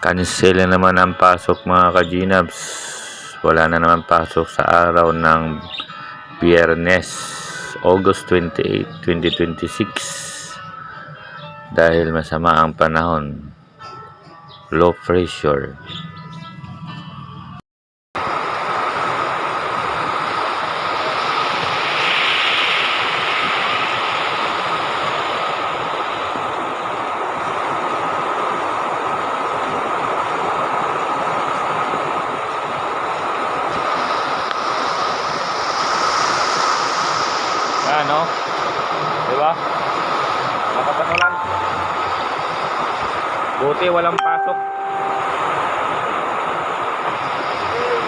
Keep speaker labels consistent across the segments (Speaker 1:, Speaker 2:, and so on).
Speaker 1: Cancel na naman ang pasok mga ka-Ginabs. Wala na naman pasok sa araw ng Biyernes, August 28, 2026. Dahil masama ang panahon. Low pressure. Ano? Diba? Nakapatulan. Buti walang pasok.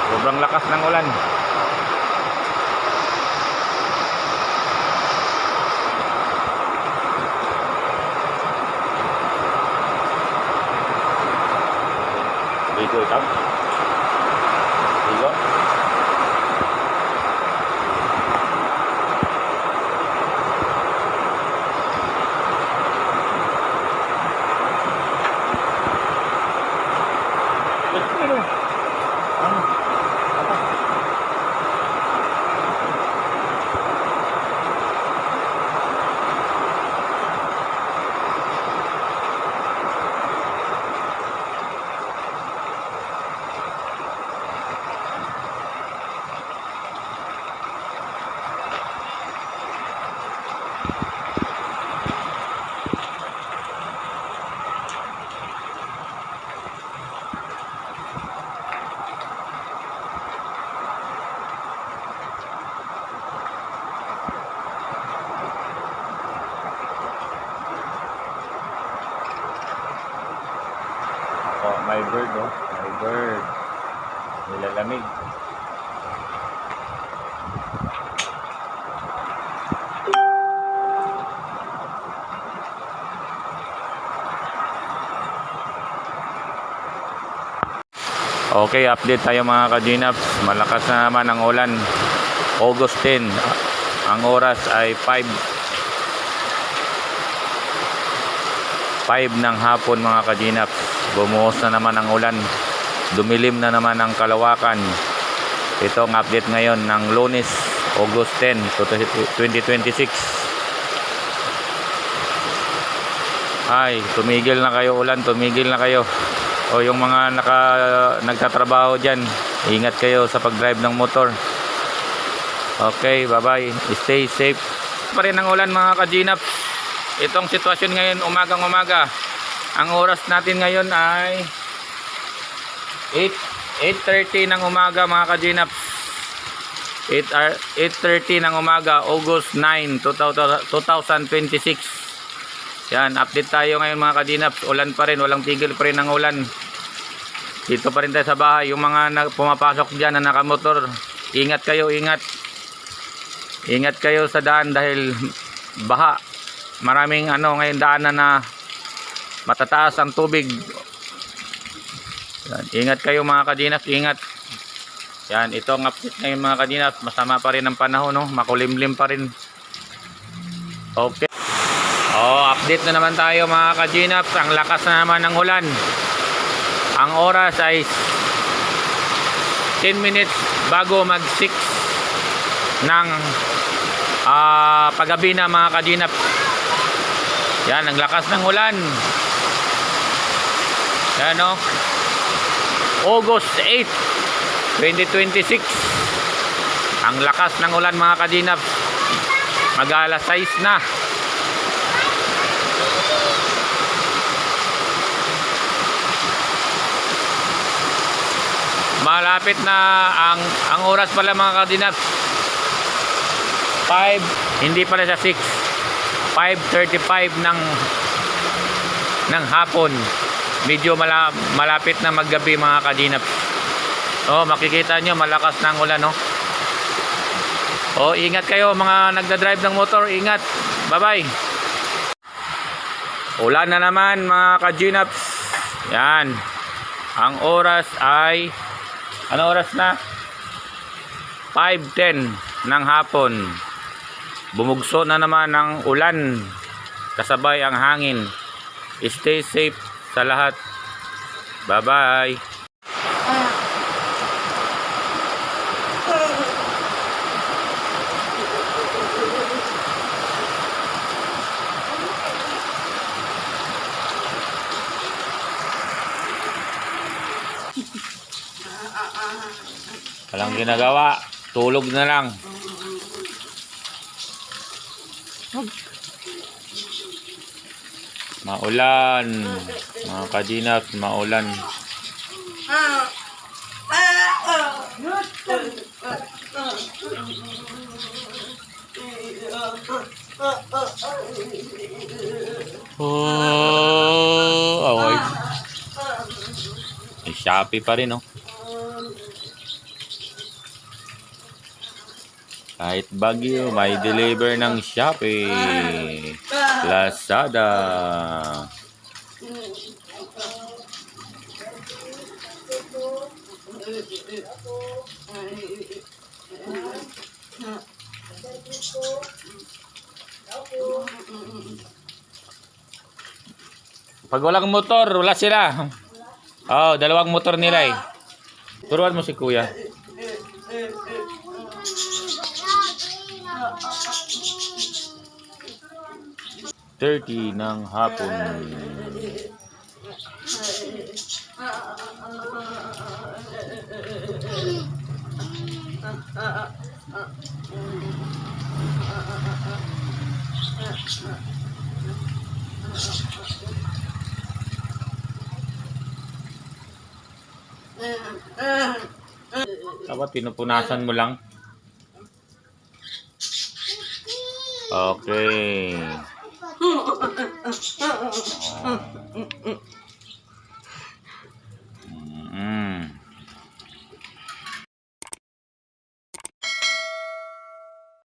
Speaker 1: Sobrang lakas ng ulan. Dito ikaw? Dito? Oh, my bird, oh. My bird. Nilalamig. Okay, update tayo mga ka-Ginabs. Malakas na naman ang ulan. August 10. Ang oras ay 5 ng hapon mga ka-Ginabs. Bumuhos na naman ang ulan. Dumilim na naman ang kalawakan. Ito ang update ngayon ng Lunes, August 10, 2026. Ay, tumigil na kayo ulan, tumigil na kayo. O yung mga nagtatrabaho dyan, ingat kayo sa pag-drive ng motor. Okay, bye-bye. Stay safe. Pa rin ang ulan mga ka-Ginabs. Itong sitwasyon ngayon, umagang-umaga. Ang oras natin ngayon ay 8:30 ng umaga mga ka-Ginabs. 8:30 ng umaga, August 9, 2026. Yan, update tayo ngayon mga ka-Ginabs. Ulan pa rin, walang tigil pa rin ang ulan. Dito pa rin tayo sa bahay. Yung mga pumapasok dyan na nakamotor, ingat kayo, ingat. Ingat kayo sa daan dahil baha. Maraming ngayon daanan na matataas ang tubig. Yan, ingat kayo mga ka-Ginabs, ingat. Yan, ito ang update ngayon mga ka-Ginabs. Masama pa rin ang panahon, no? Makulimlim pa rin. Okay. Update na naman tayo mga ka-Ginabs. Ang lakas na naman ng ulan. Ang oras ay 10 minutes bago mag 6 ng paggabi na mga ka-Ginabs. Yan, ang lakas ng ulan. Yan, no? August 8, 2026. Ang lakas ng ulan mga ka-Ginabs. Mag-alas 6 na. Malapit na ang oras pala mga ka-Ginabs. 5, hindi pala sa 6. 5:35 ng hapon. Medyo malapit na maggabi mga ka-Ginabs. Makikita nyo malakas na ang ulan, no? Ingat kayo mga nagda-drive ng motor, ingat. Bye-bye. Ulan na naman mga ka-Ginabs. Yan. Ang oras ay ano oras na? 5:10 ng hapon. Bumugso na naman ang ulan. Kasabay ang hangin. Stay safe sa lahat. Bye-bye. Walang ginagawa. Tulog na lang. Maulan. Mga kadinap, maulan. Oh, away. May Shopee pa rin, oh. Kahit bagyo, may deliver ng Shopee. Lazada. Pag walang motor, wala sila. Oh, dalawang motor nila eh. Turuan mo si kuya. Thirty ng hapon. Dapat pinupunasan mo lang. Okay.